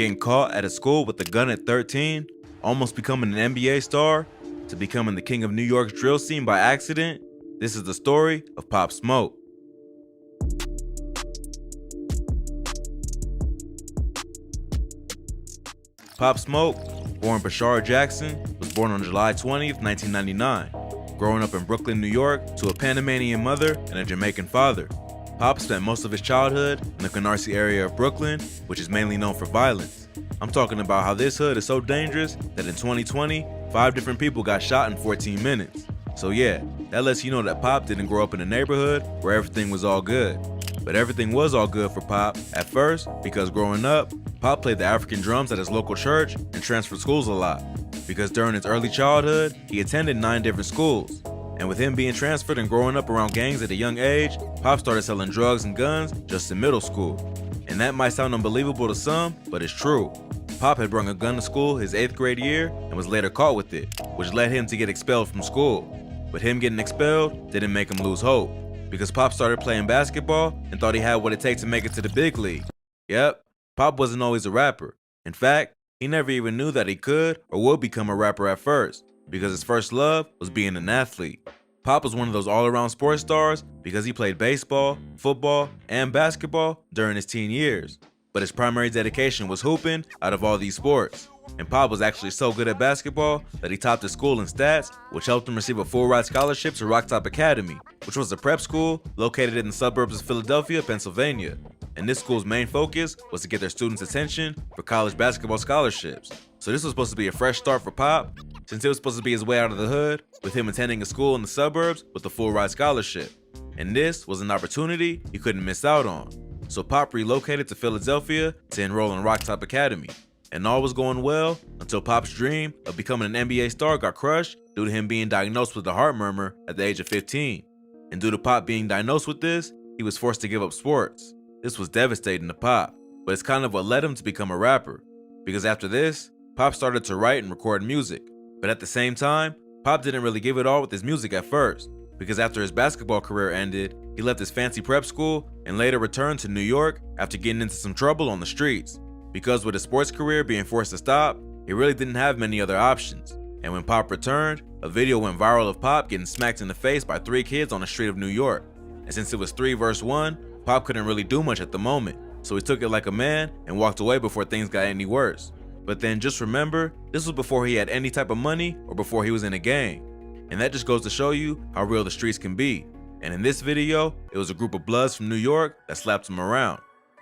Getting caught at a school with a gun at 13, almost becoming an NBA star, to becoming the king of New York's drill scene by accident. This is the story of Pop Smoke. Pop Smoke, born Bashar Jackson, was born on July 20th, 1999, growing up in Brooklyn, New York, to a Panamanian mother and a Jamaican father. Pop spent most of his childhood in the Canarsie area of Brooklyn, which is mainly known for violence. I'm talking about how this hood is so dangerous that in 2020, 5 different people got shot in 14 minutes. So yeah, that lets you know that Pop didn't grow up in a neighborhood where everything was all good. But everything was all good for Pop at first because growing up, Pop played the African drums at his local church and transferred schools a lot. Because during his early childhood, he attended 9 different schools. And with him being transferred and growing up around gangs at a young age, Pop started selling drugs and guns just in middle school. And that might sound unbelievable to some, but it's true. Pop had brought a gun to school his 8th grade year and was later caught with it, which led him to get expelled from school. But him getting expelled didn't make him lose hope, because Pop started playing basketball and thought he had what it takes to make it to the big league. Yep, Pop wasn't always a rapper. In fact, he never even knew that he could or would become a rapper at first, because his first love was being an athlete. Pop was one of those all-around sports stars because he played baseball, football, and basketball during his teen years. But his primary dedication was hooping out of all these sports. And Pop was actually so good at basketball that he topped his school in stats, which helped him receive a full-ride scholarship to Rock Top Academy, which was a prep school located in the suburbs of Philadelphia, Pennsylvania. And this school's main focus was to get their students' attention for college basketball scholarships. So this was supposed to be a fresh start for Pop, since it was supposed to be his way out of the hood, with him attending a school in the suburbs with a full-ride scholarship. And this was an opportunity he couldn't miss out on. So Pop relocated to Philadelphia to enroll in Rock Top Academy. And all was going well until Pop's dream of becoming an NBA star got crushed due to him being diagnosed with a heart murmur at the age of 15. And due to Pop being diagnosed with this, he was forced to give up sports. This was devastating to Pop, but it's kind of what led him to become a rapper. Because after this, Pop started to write and record music. But at the same time, Pop didn't really give it all with his music at first, because after his basketball career ended, he left his fancy prep school and later returned to New York after getting into some trouble on the streets. Because with his sports career being forced to stop, he really didn't have many other options. And when Pop returned, a video went viral of Pop getting smacked in the face by 3 kids on the street of New York. And since it was 3 versus 1, Pop couldn't really do much at the moment, so he took it like a man and walked away before things got any worse. But then just remember, this was before he had any type of money or before he was in a gang. And that just goes to show you how real the streets can be. And in this video, it was a group of Bloods from New York that slapped him around.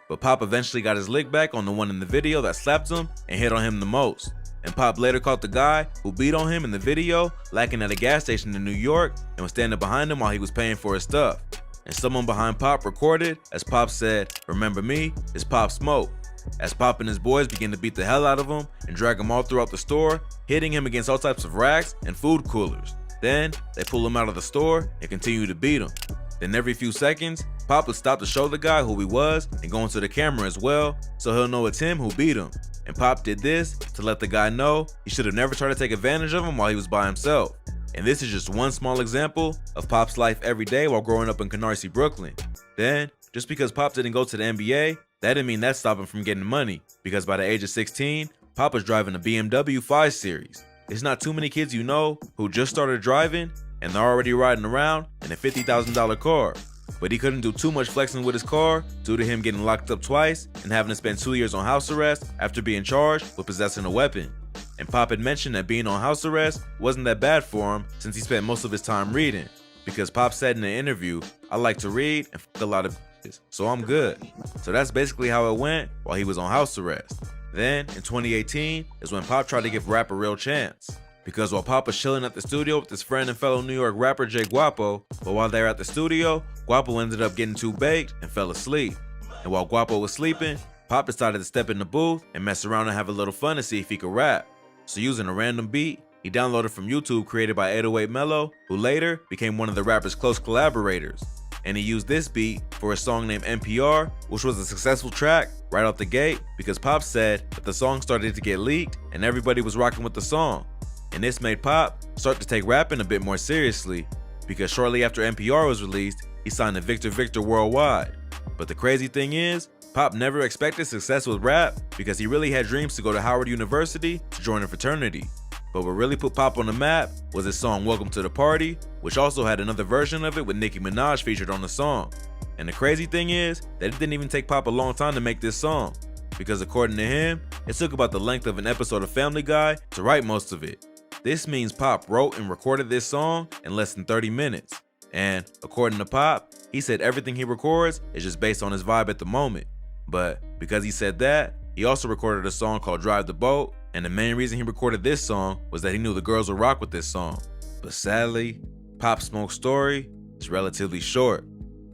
But Pop eventually got his lick back on the one in the video that slapped him and hit on him the most. And Pop later caught the guy who beat on him in the video lacking at a gas station in New York and was standing behind him while he was paying for his stuff. And someone behind Pop recorded as Pop said, "Remember me, it's Pop Smoke." As Pop and his boys began to beat the hell out of him and drag him all throughout the store, hitting him against all types of racks and food coolers. Then they pull him out of the store and continue to beat him. Then every few seconds, Pop would stop to show the guy who he was and go into the camera as well, so he'll know it's him who beat him. And Pop did this to let the guy know he should have never tried to take advantage of him while he was by himself. And this is just one small example of Pop's life every day while growing up in Canarsie, Brooklyn. Then, just because Pop didn't go to the NBA, that didn't mean that stopped him from getting money, because by the age of 16, Pop was driving a BMW 5 Series. It's not too many kids you know who just started driving and they're already riding around in a $50,000 car. But he couldn't do too much flexing with his car due to him getting locked up twice and having to spend 2 years on house arrest after being charged with possessing a weapon. And Pop had mentioned that being on house arrest wasn't that bad for him since he spent most of his time reading. Because Pop said in an interview, "I like to read and fuck a lot of bitches, so I'm good." So that's basically how it went while he was on house arrest. Then, in 2018, is when Pop tried to give rap a real chance. Because while Pop was chilling at the studio with his friend and fellow New York rapper Jay Guapo, but while they were at the studio, Guapo ended up getting too baked and fell asleep. And while Guapo was sleeping, Pop decided to step in the booth and mess around and have a little fun to see if he could rap. So using a random beat, he downloaded from YouTube created by 808 Mello, who later became one of the rapper's close collaborators. And he used this beat for a song named NPR, which was a successful track right out the gate because Pop said that the song started to get leaked and everybody was rocking with the song. And this made Pop start to take rapping a bit more seriously, because shortly after NPR was released, he signed to Victor Victor Worldwide. But the crazy thing is, Pop never expected success with rap because he really had dreams to go to Howard University to join a fraternity. But what really put Pop on the map was his song Welcome to the Party, which also had another version of it with Nicki Minaj featured on the song. And the crazy thing is that it didn't even take Pop a long time to make this song, because according to him, it took about the length of an episode of Family Guy to write most of it. This means Pop wrote and recorded this song in less than 30 minutes. And according to Pop, he said everything he records is just based on his vibe at the moment. But because he said that, he also recorded a song called Drive the Boat, and the main reason he recorded this song was that he knew the girls would rock with this song. But sadly, Pop Smoke's story is relatively short.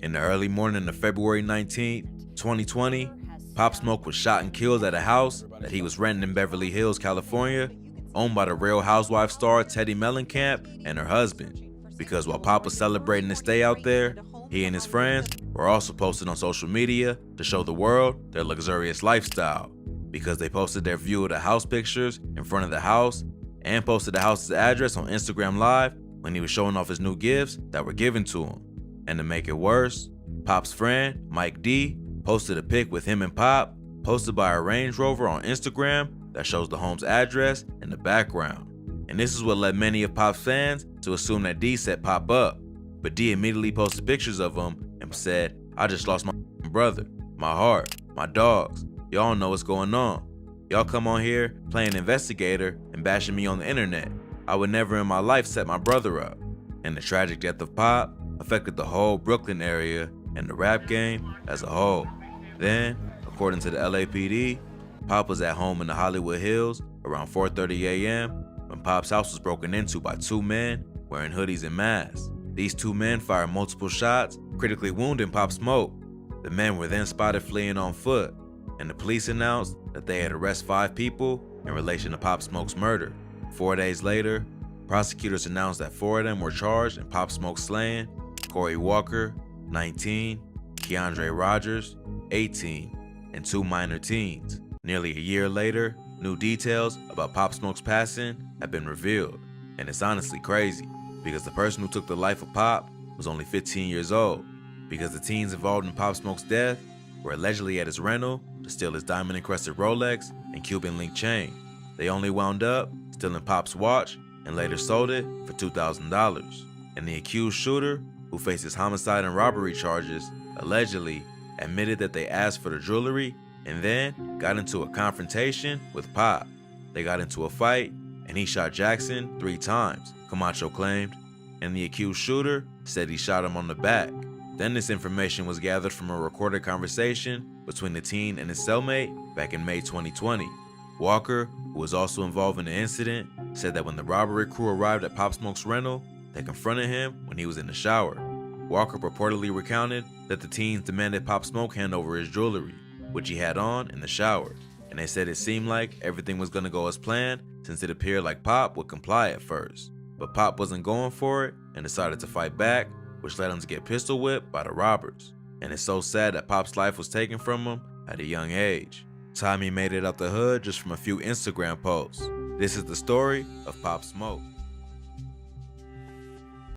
In the early morning of February 19, 2020, Pop Smoke was shot and killed at a house that he was renting in Beverly Hills, California, owned by the Real Housewives star Teddi Mellencamp and her husband. Because while Pop was celebrating his stay out there, he and his friends were also posted on social media to show the world their luxurious lifestyle, because they posted their view of the house pictures in front of the house and posted the house's address on Instagram Live when he was showing off his new gifts that were given to him. And to make it worse, Pop's friend, Mike D, posted a pic with him and Pop, posted by a Range Rover on Instagram that shows the home's address in the background. And this is what led many of Pop's fans to assume that D set Pop up. But D immediately posted pictures of him and said, "I just lost my brother, my heart, my dogs. Y'all know what's going on. Y'all come on here playing investigator and bashing me on the internet. I would never in my life set my brother up." And the tragic death of Pop affected the whole Brooklyn area and the rap game as a whole. Then, according to the LAPD, Pop was at home in the Hollywood Hills around 4:30 a.m. when Pop's house was broken into by two men wearing hoodies and masks. These two men fired multiple shots, critically wounding Pop Smoke. The men were then spotted fleeing on foot, and the police announced that they had arrested 5 people in relation to Pop Smoke's murder. 4 days later, prosecutors announced that 4 of them were charged in Pop Smoke's slaying: Corey Walker, 19, Keandre Rogers, 18, and 2 minor teens. Nearly a year later, new details about Pop Smoke's passing have been revealed, and it's honestly crazy, because the person who took the life of Pop was only 15 years old, because the teens involved in Pop Smoke's death were allegedly at his rental to steal his diamond-encrusted Rolex and Cuban link chain. They only wound up stealing Pop's watch and later sold it for $2,000. And the accused shooter, who faces homicide and robbery charges, allegedly admitted that they asked for the jewelry and then got into a confrontation with Pop. They got into a fight, and he shot Jackson 3 times, Camacho claimed, and the accused shooter said he shot him on the back. Then this information was gathered from a recorded conversation between the teen and his cellmate back in May 2020. Walker, who was also involved in the incident, said that when the robbery crew arrived at Pop Smoke's rental, they confronted him when he was in the shower. Walker purportedly recounted that the teens demanded Pop Smoke hand over his jewelry, which he had on in the shower, and they said it seemed like everything was going to go as planned since it appeared like Pop would comply at first. But Pop wasn't going for it and decided to fight back, which led him to get pistol whipped by the robbers. And it's so sad that Pop's life was taken from him at a young age. Tommy made it out the hood just from a few Instagram posts. This is the story of Pop Smoke.